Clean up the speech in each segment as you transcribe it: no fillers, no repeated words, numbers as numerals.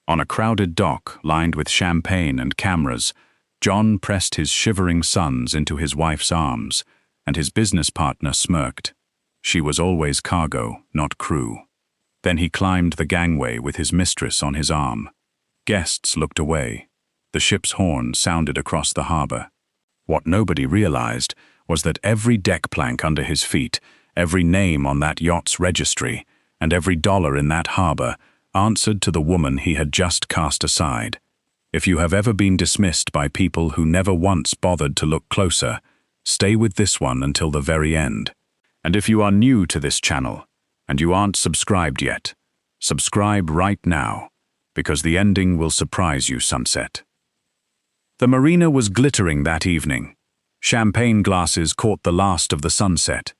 On a crowded dock lined with champagne and cameras, John pressed his shivering sons into his wife's arms, and his business partner smirked. She was always cargo, not crew. Then he climbed the gangway with his mistress on his arm. Guests looked away. The ship's horn sounded across the harbor. What nobody realized was that every deck plank under his feet, every name on that yacht's registry, and every dollar in that harbor answered to the woman he had just cast aside. If you have ever been dismissed by people who never once bothered to look closer, stay with this one until the very end. And if you are new to this channel, and you aren't subscribed yet, subscribe right now, because the ending will surprise you, Sunset. The marina was glittering that evening. Champagne glasses caught the last of the sunset.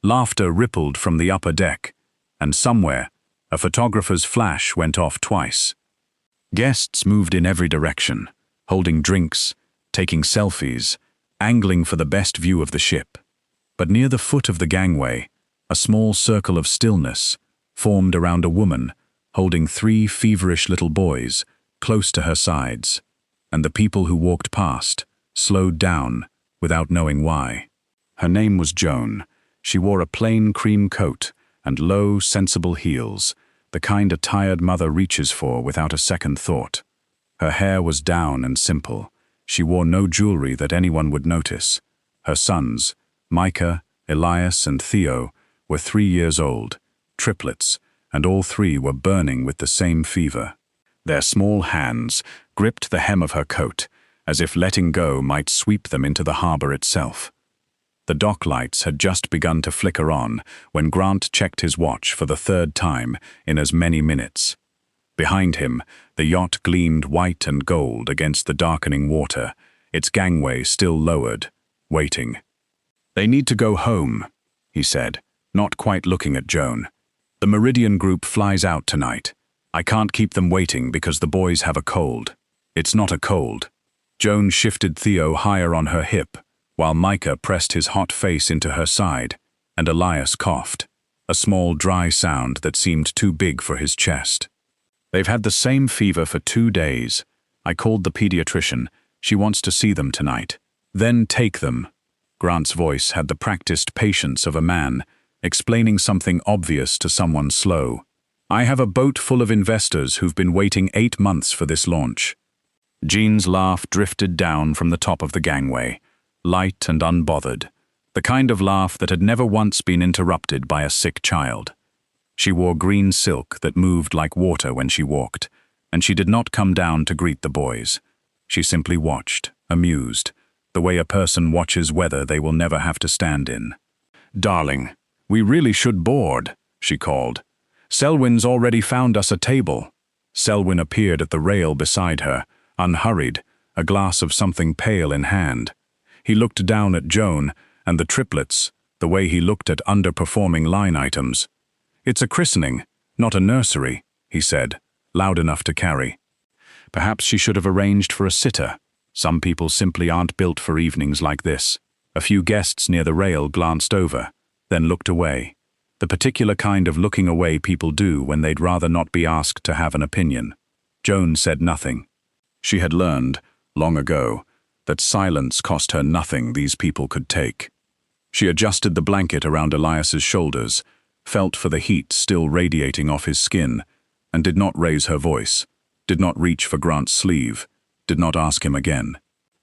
Laughter rippled from the upper deck, and somewhere, a photographer's flash went off twice. Guests moved in every direction, holding drinks, taking selfies, angling for the best view of the ship. But near the foot of the gangway, a small circle of stillness formed around a woman holding 3 feverish little boys close to her sides, and the people who walked past slowed down without knowing why. Her name was Joan. She wore a plain cream coat and low, sensible heels, the kind a tired mother reaches for without a second thought. Her hair was down and simple. She wore no jewelry that anyone would notice. Her sons, Micah, Elias, and Theo, were 3 years old, triplets, and all 3 were burning with the same fever. Their small hands gripped the hem of her coat, as if letting go might sweep them into the harbor itself. The dock lights had just begun to flicker on when Grant checked his watch for the 3rd time in as many minutes. Behind him, the yacht gleamed white and gold against the darkening water, its gangway still lowered, waiting. "They need to go home," he said, not quite looking at Joan. "The Meridian group flies out tonight. I can't keep them waiting because the boys have a cold." "It's not a cold." Joan shifted Theo higher on her hip, while Micah pressed his hot face into her side, and Elias coughed, a small dry sound that seemed too big for his chest. "They've had the same fever for 2 days. I called the pediatrician. She wants to see them tonight. Then take them." Grant's voice had the practiced patience of a man, explaining something obvious to someone slow. "I have a boat full of investors who've been waiting 8 months for this launch." Jean's laugh drifted down from the top of the gangway, light and unbothered, the kind of laugh that had never once been interrupted by a sick child. She wore green silk that moved like water when she walked, and she did not come down to greet the boys. She simply watched, amused, the way a person watches weather they will never have to stand in. "Darling, we really should board," she called. "Selwyn's already found us a table." Selwyn appeared at the rail beside her, unhurried, a glass of something pale in hand. He looked down at Joan and the triplets, the way he looked at underperforming line items. "It's a christening, not a nursery," he said, loud enough to carry. Perhaps she should have arranged for a sitter. Some people simply aren't built for evenings like this. A few guests near the rail glanced over, then looked away. The particular kind of looking away people do when they'd rather not be asked to have an opinion. Joan said nothing. She had learned, long ago, that silence cost her nothing these people could take. She adjusted the blanket around Elias's shoulders, felt for the heat still radiating off his skin, and did not raise her voice, did not reach for Grant's sleeve, did not ask him again.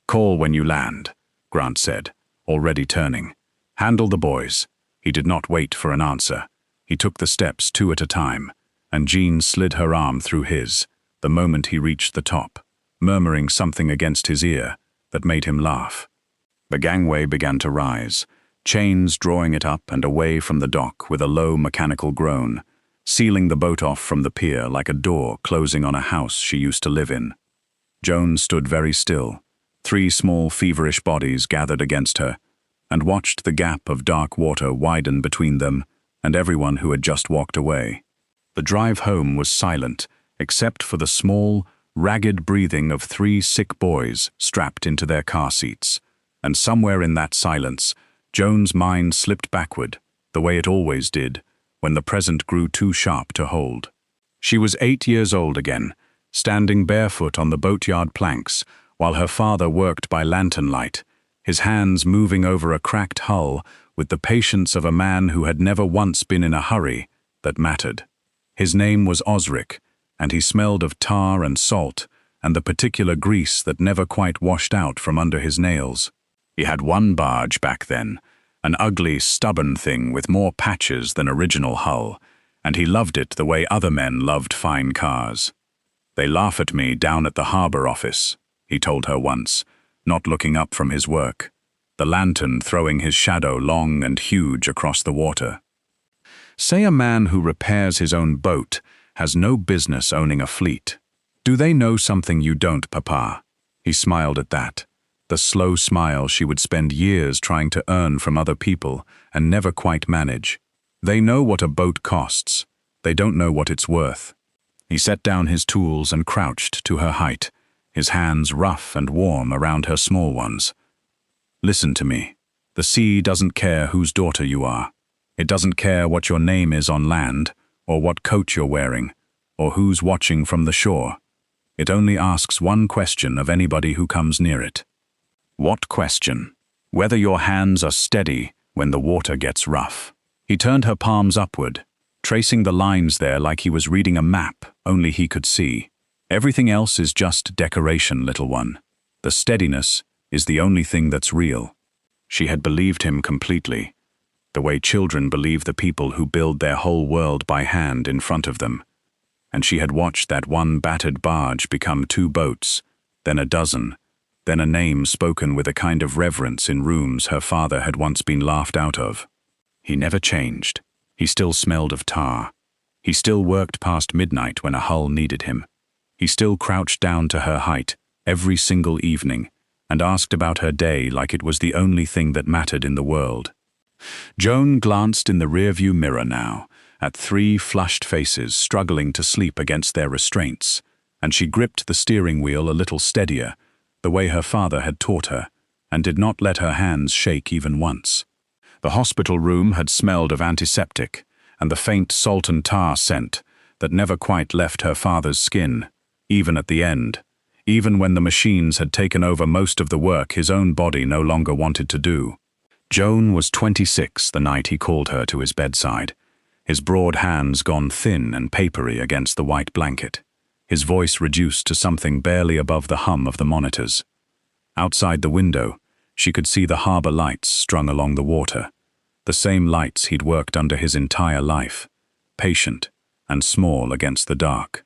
"Call when you land," Grant said, already turning. "Handle the boys." He did not wait for an answer. He took the steps 2 at a time, and Jean slid her arm through his, the moment he reached the top, murmuring something against his ear that made him laugh. The gangway began to rise, chains drawing it up and away from the dock with a low mechanical groan, sealing the boat off from the pier like a door closing on a house she used to live in. Joan stood very still. 3 small feverish bodies gathered against her, and watched the gap of dark water widen between them and everyone who had just walked away. The drive home was silent, except for the small, ragged breathing of 3 sick boys strapped into their car seats. And somewhere in that silence, Joan's mind slipped backward, the way it always did, when the present grew too sharp to hold. She was 8 years old again, standing barefoot on the boatyard planks, while her father worked by lantern light, his hands moving over a cracked hull with the patience of a man who had never once been in a hurry that mattered. His name was Osric, and he smelled of tar and salt and the particular grease that never quite washed out from under his nails. He had one barge back then, an ugly, stubborn thing with more patches than original hull, and he loved it the way other men loved fine cars. "They laugh at me down at the harbour office," he told her once, not looking up from his work, the lantern throwing his shadow long and huge across the water. Say a man who repairs his own boat has no business owning a fleet. Do they know something you don't, Papa? He smiled at that, the slow smile she would spend years trying to earn from other people and never quite manage. They know what a boat costs. They don't know what it's worth. He set down his tools and crouched to her height, his hands rough and warm around her small ones. "Listen to me. The sea doesn't care whose daughter you are. It doesn't care what your name is on land, or what coat you're wearing, or who's watching from the shore. It only asks one question of anybody who comes near it." What question? Whether your hands are steady when the water gets rough. He turned her palms upward, tracing the lines there like he was reading a map only he could see. "Everything else is just decoration, little one. The steadiness is the only thing that's real." She had believed him completely, the way children believe the people who build their whole world by hand in front of them. And she had watched that one battered barge become 2 boats, then a dozen, then a name spoken with a kind of reverence in rooms her father had once been laughed out of. He never changed. He still smelled of tar. He still worked past midnight when a hull needed him. He still crouched down to her height every single evening and asked about her day like it was the only thing that mattered in the world. Joan glanced in the rearview mirror now, at 3 flushed faces struggling to sleep against their restraints, and she gripped the steering wheel a little steadier, the way her father had taught her, and did not let her hands shake even once. The hospital room had smelled of antiseptic, and the faint salt and tar scent that never quite left her father's skin, even at the end, even when the machines had taken over most of the work his own body no longer wanted to do. Joan was 26 the night he called her to his bedside, his broad hands gone thin and papery against the white blanket, his voice reduced to something barely above the hum of the monitors. Outside the window, she could see the harbour lights strung along the water, the same lights he'd worked under his entire life, patient and small against the dark.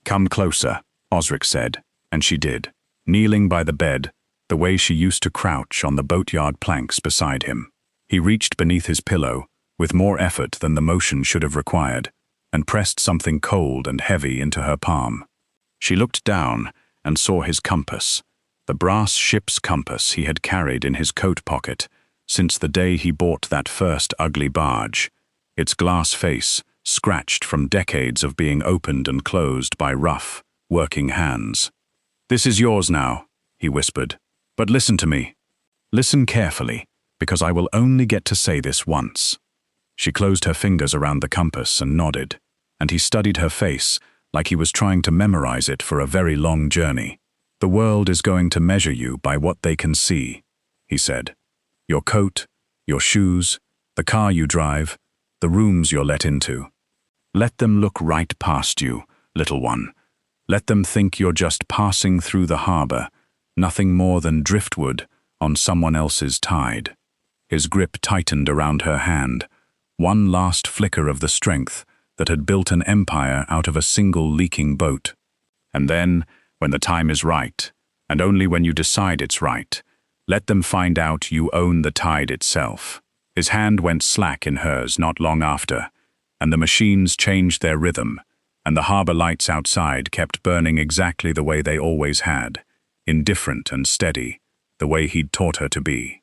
"Come closer," Osric said, and she did, kneeling by the bed, the way she used to crouch on the boatyard planks beside him. He reached beneath his pillow, with more effort than the motion should have required, and pressed something cold and heavy into her palm. She looked down and saw his compass, the brass ship's compass he had carried in his coat pocket since the day he bought that first ugly barge, its glass face scratched from decades of being opened and closed by rough, working hands. "This is yours now," he whispered. "But listen to me. Listen carefully, because I will only get to say this once." She closed her fingers around the compass and nodded, and he studied her face like he was trying to memorize it for a very long journey. "The world is going to measure you by what they can see," he said. "Your coat, your shoes, the car you drive, the rooms you're let into. Let them look right past you, little one. Let them think you're just passing through the harbour, nothing more than driftwood on someone else's tide." His grip tightened around her hand, one last flicker of the strength that had built an empire out of a single leaking boat. "And then, when the time is right, and only when you decide it's right, let them find out you own the tide itself." His hand went slack in hers not long after, and the machines changed their rhythm, and the harbour lights outside kept burning exactly the way they always had, indifferent and steady, the way he'd taught her to be.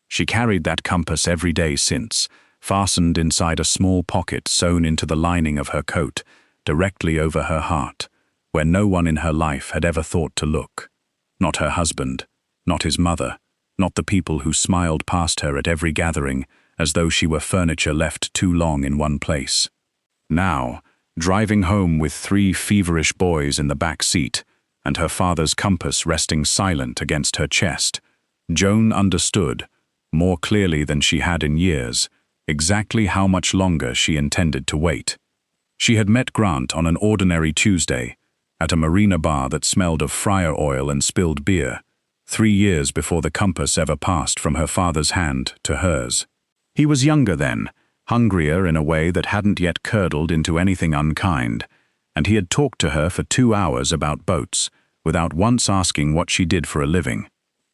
She carried that compass every day since, fastened inside a small pocket sewn into the lining of her coat, directly over her heart, where no one in her life had ever thought to look. Not her husband, not his mother, not the people who smiled past her at every gathering as though she were furniture left too long in one place. Now, driving home with 3 feverish boys in the back seat, and her father's compass resting silent against her chest, Joan understood, more clearly than she had in years, exactly how much longer she intended to wait. She had met Grant on an ordinary Tuesday, at a marina bar that smelled of fryer oil and spilled beer, 3 years before the compass ever passed from her father's hand to hers. He was younger then, hungrier in a way that hadn't yet curdled into anything unkind, and he had talked to her for 2 hours about boats, without once asking what she did for a living.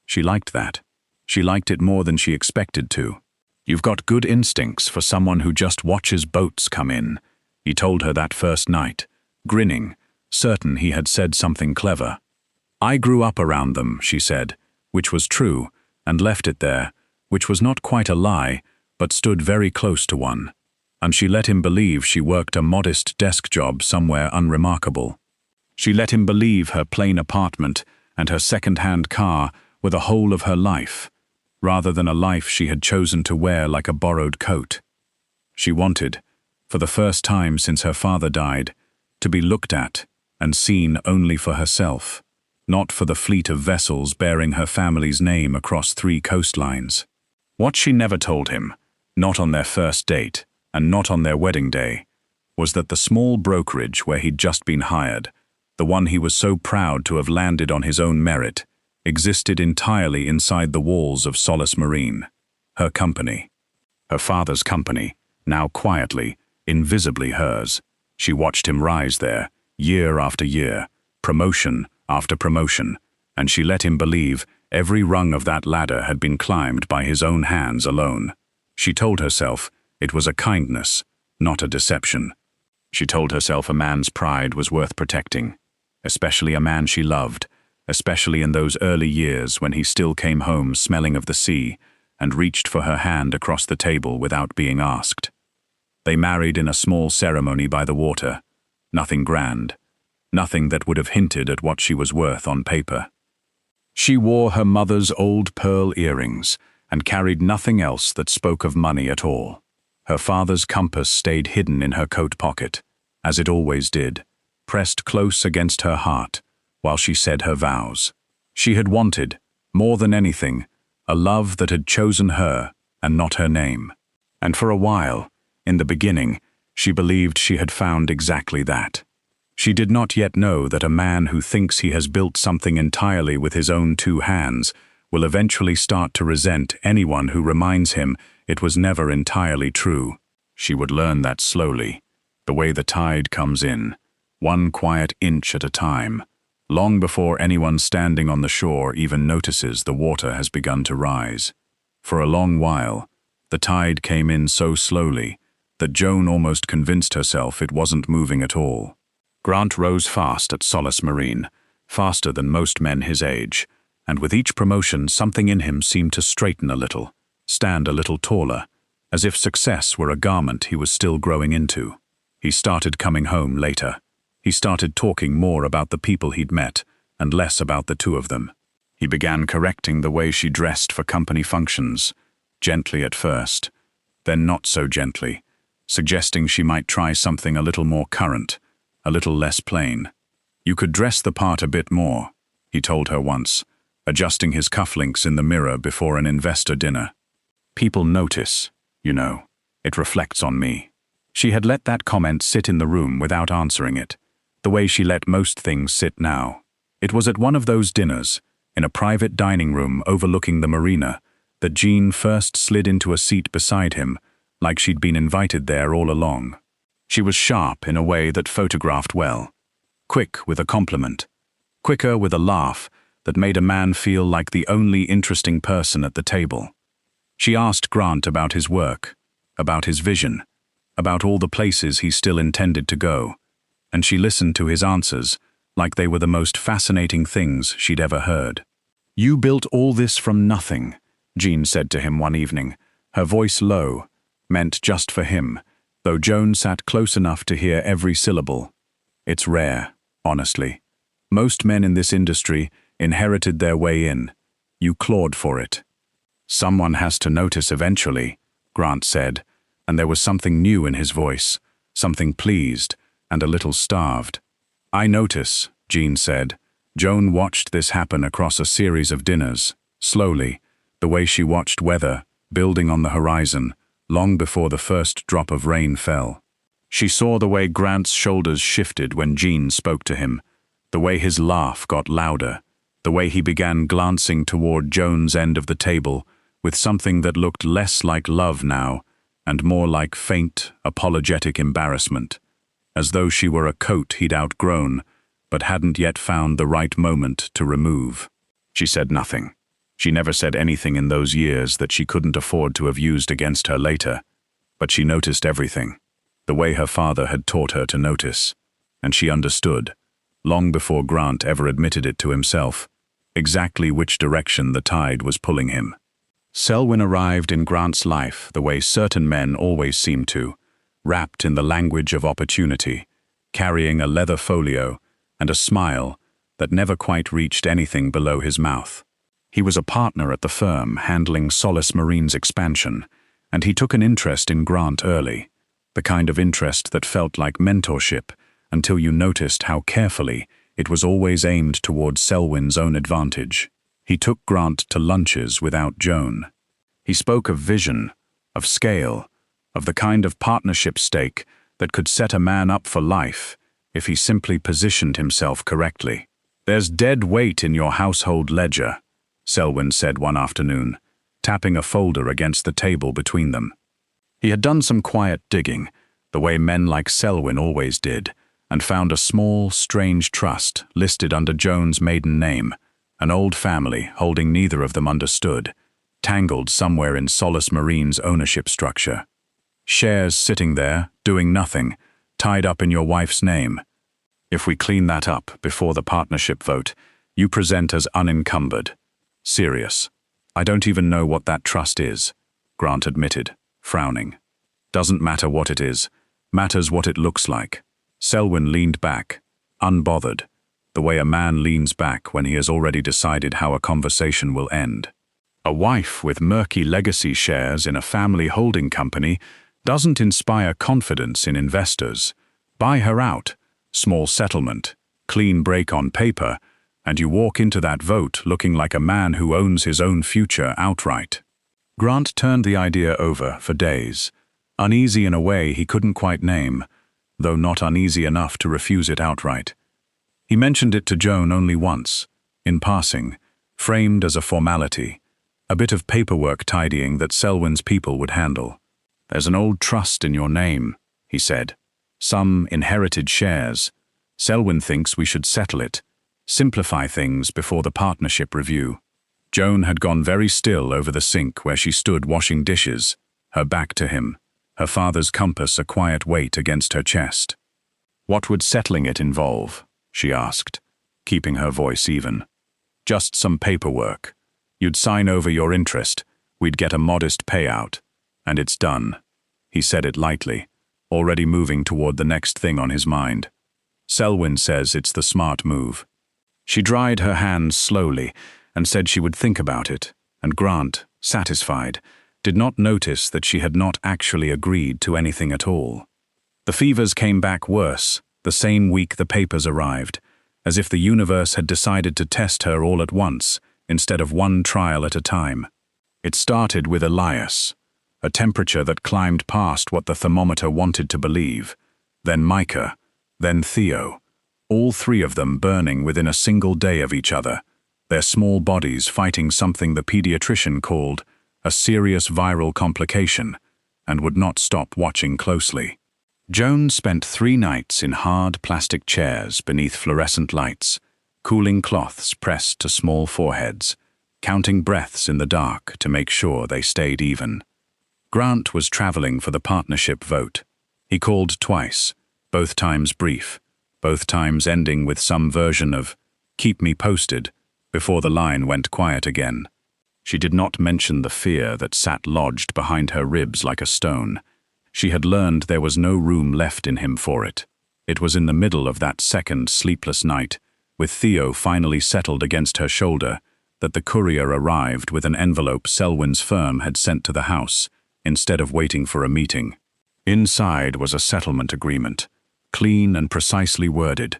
She liked that. She liked it more than she expected to. "You've got good instincts for someone who just watches boats come in," he told her that first night, grinning, certain he had said something clever. "I grew up around them," she said, which was true, and left it there, which was not quite a lie, but stood very close to one. And she let him believe she worked a modest desk job somewhere unremarkable. She let him believe her plain apartment and her second-hand car were the whole of her life, rather than a life she had chosen to wear like a borrowed coat. She wanted, for the first time since her father died, to be looked at and seen only for herself, not for the fleet of vessels bearing her family's name across 3 coastlines. What she never told him, not on their first date, and not on their wedding day, was that the small brokerage where he'd just been hired, the one he was so proud to have landed on his own merit, existed entirely inside the walls of Solace Marine, her company. Her father's company, now quietly, invisibly hers. She watched him rise there, year after year, promotion after promotion, and she let him believe every rung of that ladder had been climbed by his own hands alone. She told herself it was a kindness, not a deception. She told herself a man's pride was worth protecting, especially a man she loved, especially in those early years when he still came home smelling of the sea and reached for her hand across the table without being asked. They married in a small ceremony by the water, nothing grand, nothing that would have hinted at what she was worth on paper. She wore her mother's old pearl earrings and carried nothing else that spoke of money at all. Her father's compass stayed hidden in her coat pocket, as it always did, pressed close against her heart, while she said her vows. She had wanted, more than anything, a love that had chosen her and not her name. And for a while, in the beginning, she believed she had found exactly that. She did not yet know that a man who thinks he has built something entirely with his own 2 hands will eventually start to resent anyone who reminds him it was never entirely true. She would learn that slowly, the way the tide comes in, 1 quiet inch at a time, long before anyone standing on the shore even notices the water has begun to rise. For a long while, the tide came in so slowly that Joan almost convinced herself it wasn't moving at all. Grant rose fast at Solace Marine, faster than most men his age, and with each promotion something in him seemed to straighten a little, stand a little taller, as if success were a garment he was still growing into. He started coming home later. He started talking more about the people he'd met, and less about the 2 of them. He began correcting the way she dressed for company functions, gently at first, then not so gently, suggesting she might try something a little more current, a little less plain. "You could dress the part a bit more," he told her once, adjusting his cufflinks in the mirror before an investor dinner. "People notice, you know. It reflects on me." She had let that comment sit in the room without answering it, the way she let most things sit now. It was at one of those dinners, in a private dining room overlooking the marina, that Jean first slid into a seat beside him, like she'd been invited there all along. She was sharp in a way that photographed well, quick with a compliment, quicker with a laugh that made a man feel like the only interesting person at the table. She asked Grant about his work, about his vision, about all the places he still intended to go, and she listened to his answers like they were the most fascinating things she'd ever heard. "You built all this from nothing," Jean said to him one evening, her voice low, meant just for him, though Joan sat close enough to hear every syllable. "It's rare, honestly. Most men in this industry inherited their way in. You clawed for it." "Someone has to notice eventually," Grant said, and there was something new in his voice, something pleased, and a little starved. "I notice," Jean said. Joan watched this happen across a series of dinners, slowly, the way she watched weather building on the horizon, long before the first drop of rain fell. She saw the way Grant's shoulders shifted when Jean spoke to him, the way his laugh got louder, the way he began glancing toward Joan's end of the table with something that looked less like love now and more like faint, apologetic embarrassment, as though she were a coat he'd outgrown but hadn't yet found the right moment to remove. She said nothing. She never said anything in those years that she couldn't afford to have used against her later, but she noticed everything, the way her father had taught her to notice, and she understood, long before Grant ever admitted it to himself, exactly which direction the tide was pulling him. Selwyn arrived in Grant's life the way certain men always seem to, wrapped in the language of opportunity, carrying a leather folio and a smile that never quite reached anything below his mouth. He was a partner at the firm handling Solace Marine's expansion, and he took an interest in Grant early, the kind of interest that felt like mentorship until you noticed how carefully it was always aimed towards Selwyn's own advantage. He took Grant to lunches without Joan. He spoke of vision, of scale, of the kind of partnership stake that could set a man up for life if he simply positioned himself correctly. "There's dead weight in your household ledger," Selwyn said one afternoon, tapping a folder against the table between them. He had done some quiet digging, the way men like Selwyn always did, and found a small, strange trust listed under Joan's maiden name, an old family holding neither of them understood, tangled somewhere in Solace Marine's ownership structure. Shares sitting there, doing nothing, tied up in your wife's name. If we clean that up before the partnership vote, you present as unencumbered. Serious. I don't even know what that trust is, Grant admitted, frowning. Doesn't matter what it is, matters what it looks like. Selwyn leaned back, unbothered, the way a man leans back when he has already decided how a conversation will end. A wife with murky legacy shares in a family holding company doesn't inspire confidence in investors. Buy her out, small settlement, clean break on paper, and you walk into that vote looking like a man who owns his own future outright. Grant turned the idea over for days, uneasy in a way he couldn't quite name, though not uneasy enough to refuse it outright. He mentioned it to Joan only once, in passing, framed as a formality, a bit of paperwork tidying that Selwyn's people would handle. "There's an old trust in your name," he said. "Some inherited shares. Selwyn thinks we should settle it, simplify things before the partnership review." Joan had gone very still over the sink where she stood washing dishes, her back to him, her father's compass a quiet weight against her chest. "What would settling it involve?" she asked, keeping her voice even. "Just some paperwork. You'd sign over your interest, we'd get a modest payout, and it's done." He said it lightly, already moving toward the next thing on his mind. "Selwyn says it's the smart move." She dried her hands slowly and said she would think about it, and Grant, satisfied, did not notice that she had not actually agreed to anything at all. The fevers came back worse, the same week the papers arrived, as if the universe had decided to test her all at once, instead of one trial at a time. It started with Elias, a temperature that climbed past what the thermometer wanted to believe, then Micah, then Theo, all three of them burning within a single day of each other, their small bodies fighting something the pediatrician called a serious viral complication, and would not stop watching closely. Joan spent 3 nights in hard plastic chairs beneath fluorescent lights, cooling cloths pressed to small foreheads, counting breaths in the dark to make sure they stayed even. Grant was traveling for the partnership vote. He called twice, both times brief, both times ending with some version of "keep me posted" before the line went quiet again. She did not mention the fear that sat lodged behind her ribs like a stone. She had learned there was no room left in him for it. It was in the middle of that second sleepless night, with Theo finally settled against her shoulder, that the courier arrived with an envelope Selwyn's firm had sent to the house, instead of waiting for a meeting. Inside was a settlement agreement, clean and precisely worded,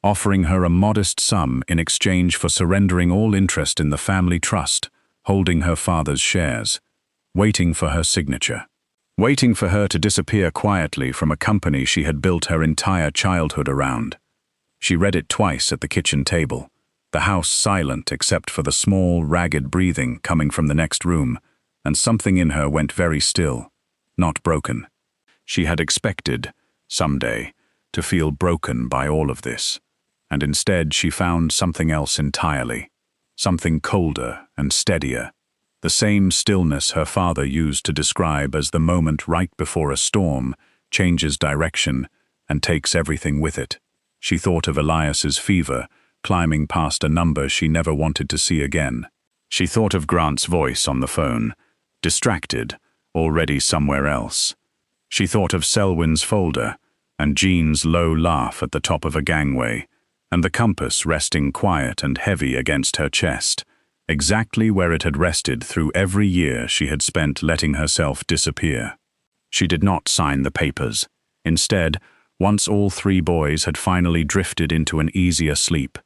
offering her a modest sum in exchange for surrendering all interest in the family trust, holding her father's shares, waiting for her signature, waiting for her to disappear quietly from a company she had built her entire childhood around. She read it twice at the kitchen table, the house silent except for the small, ragged breathing coming from the next room, and something in her went very still, not broken. She had expected, someday, to feel broken by all of this, and instead she found something else entirely, something colder and steadier, the same stillness her father used to describe as the moment right before a storm changes direction and takes everything with it. She thought of Elias's fever, climbing past a number she never wanted to see again. She thought of Grant's voice on the phone, distracted, already somewhere else. She thought of Selwyn's folder, and Jean's low laugh at the top of a gangway, and the compass resting quiet and heavy against her chest, exactly where it had rested through every year she had spent letting herself disappear. She did not sign the papers. Instead, once all three boys had finally drifted into an easier sleep,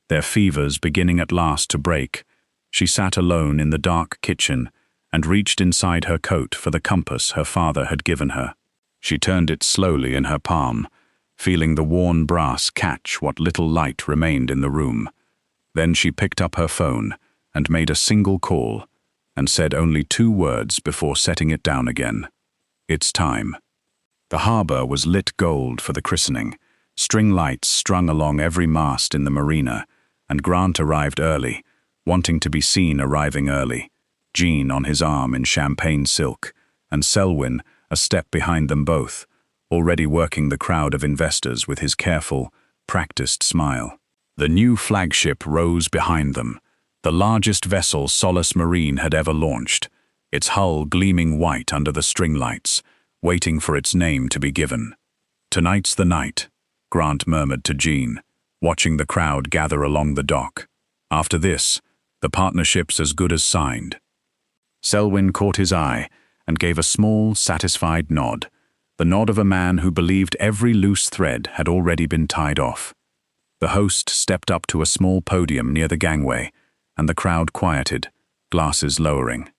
their fevers beginning at last to break, she sat alone in the dark kitchen and reached inside her coat for the compass her father had given her. She turned it slowly in her palm, feeling the worn brass catch what little light remained in the room. Then she picked up her phone and made a single call, and said only 2 words before setting it down again. It's time. The harbor was lit gold for the christening, string lights strung along every mast in the marina, and Grant arrived early, wanting to be seen arriving early, Jean on his arm in champagne silk, and Selwyn a step behind them both, already working the crowd of investors with his careful, practiced smile. The new flagship rose behind them, the largest vessel Solace Marine had ever launched, its hull gleaming white under the string lights, waiting for its name to be given. Tonight's the night, Grant murmured to Jean, watching the crowd gather along the dock. After this, the partnership's as good as signed. Selwyn caught his eye and gave a small, satisfied nod, the nod of a man who believed every loose thread had already been tied off. The host stepped up to a small podium near the gangway, and the crowd quieted, glasses lowering.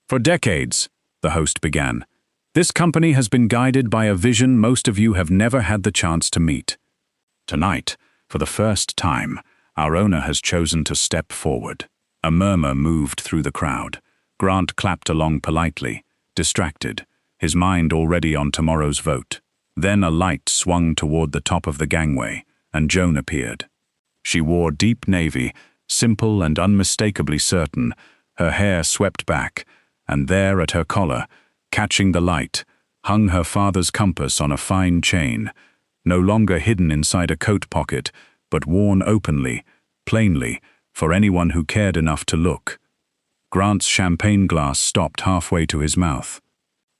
For decades, the host began, this company has been guided by a vision most of you have never had the chance to meet. Tonight, for the first time, our owner has chosen to step forward. A murmur moved through the crowd. Grant clapped along politely, distracted, his mind already on tomorrow's vote. Then a light swung toward the top of the gangway, and Joan appeared. She wore deep navy, simple and unmistakably certain, her hair swept back, and there at her collar, catching the light, hung her father's compass on a fine chain, no longer hidden inside a coat pocket, but worn openly, plainly, for anyone who cared enough to look. Grant's champagne glass stopped halfway to his mouth.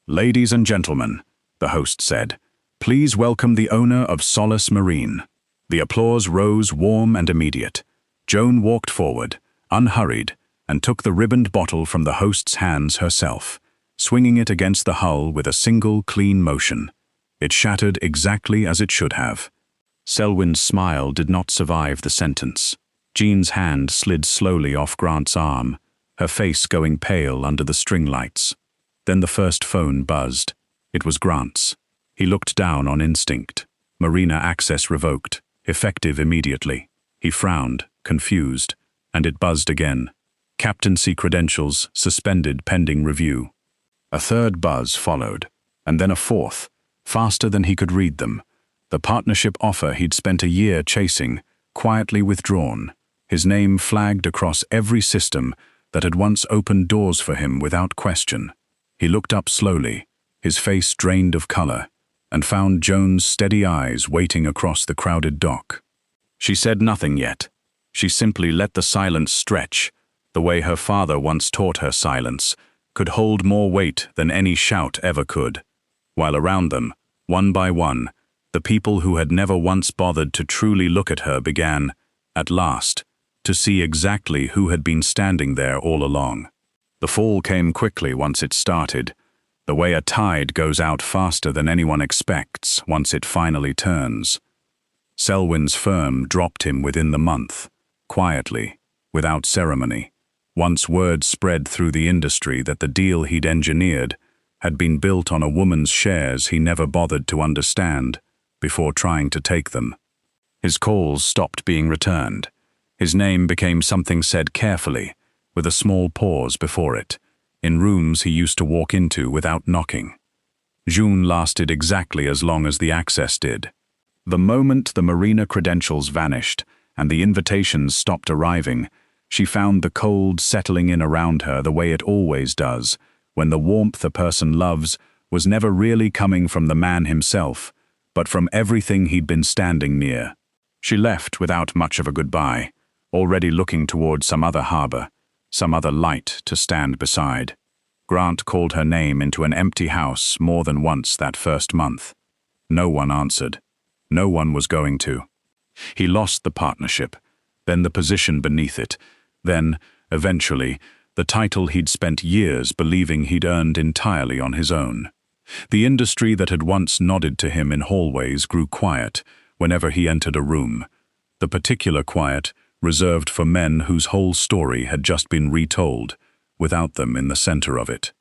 Ladies and gentlemen, the host said, please welcome the owner of Solace Marine. The applause rose warm and immediate. Joan walked forward, unhurried, and took the ribboned bottle from the host's hands herself, swinging it against the hull with a single clean motion. It shattered exactly as it should have. Selwyn's smile did not survive the sentence. Jean's hand slid slowly off Grant's arm, her face going pale under the string lights. Then the first phone buzzed. It was Grant's. He looked down on instinct. Marina access revoked, effective immediately. He frowned, confused, and it buzzed again. Captaincy credentials suspended pending review. A third buzz followed, and then a fourth, faster than he could read them. The partnership offer he'd spent a year chasing, quietly withdrawn, his name flagged across every system that had once opened doors for him without question. He looked up slowly, his face drained of color, and found Joan's steady eyes waiting across the crowded dock. She said nothing yet. She simply let the silence stretch, the way her father once taught her silence could hold more weight than any shout ever could, while around them, one by one, the people who had never once bothered to truly look at her began, at last, to see exactly who had been standing there all along. The fall came quickly once it started. The way a tide goes out faster than anyone expects once it finally turns. Selwyn's firm dropped him within the month, quietly, without ceremony. Once word spread through the industry that the deal he'd engineered had been built on a woman's shares he never bothered to understand before trying to take them. His calls stopped being returned. His name became something said carefully, with a small pause before it, in rooms he used to walk into without knocking. June lasted exactly as long as the access did. The moment the marina credentials vanished and the invitations stopped arriving, she found the cold settling in around her the way it always does, when the warmth a person loves was never really coming from the man himself, but from everything he'd been standing near. She left without much of a goodbye, already looking toward some other harbor, some other light to stand beside. Grant called her name into an empty house more than once that first month. No one answered. No one was going to. He lost the partnership, then the position beneath it, then, eventually, the title he'd spent years believing he'd earned entirely on his own. The industry that had once nodded to him in hallways grew quiet whenever he entered a room, the particular quiet reserved for men whose whole story had just been retold, without them in the center of it.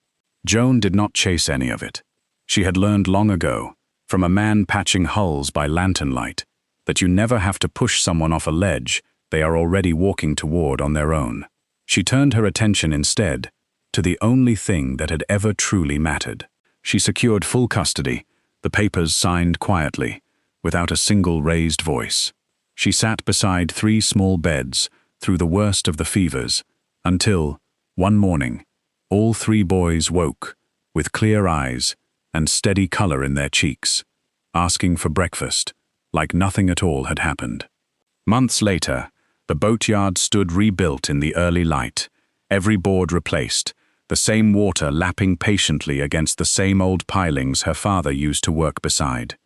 Joan did not chase any of it. She had learned long ago, from a man patching hulls by lantern light, that you never have to push someone off a ledge they are already walking toward on their own. She turned her attention instead to the only thing that had ever truly mattered. She secured full custody, the papers signed quietly, without a single raised voice. She sat beside 3 small beds through the worst of the fevers, until, one morning, all 3 boys woke, with clear eyes and steady color in their cheeks, asking for breakfast, like nothing at all had happened. Months later, the boatyard stood rebuilt in the early light, every board replaced, the same water lapping patiently against the same old pilings her father used to work beside.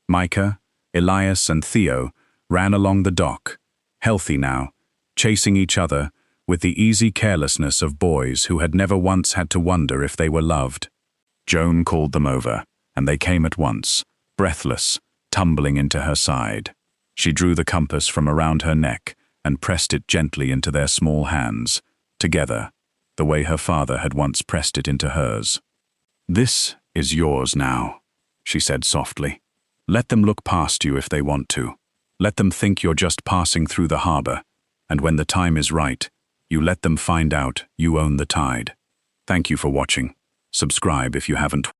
Micah, Elias, and Theo ran along the dock, healthy now, chasing each other with the easy carelessness of boys who had never once had to wonder if they were loved. Joan called them over, and they came at once, breathless, tumbling into her side. She drew the compass from around her neck and pressed it gently into their small hands, together, the way her father had once pressed it into hers. "This is yours now," she said softly. "Let them look past you if they want to. Let them think you're just passing through the harbor, and when the time is right, you let them find out you own the tide." Thank you for watching. Subscribe if you haven't.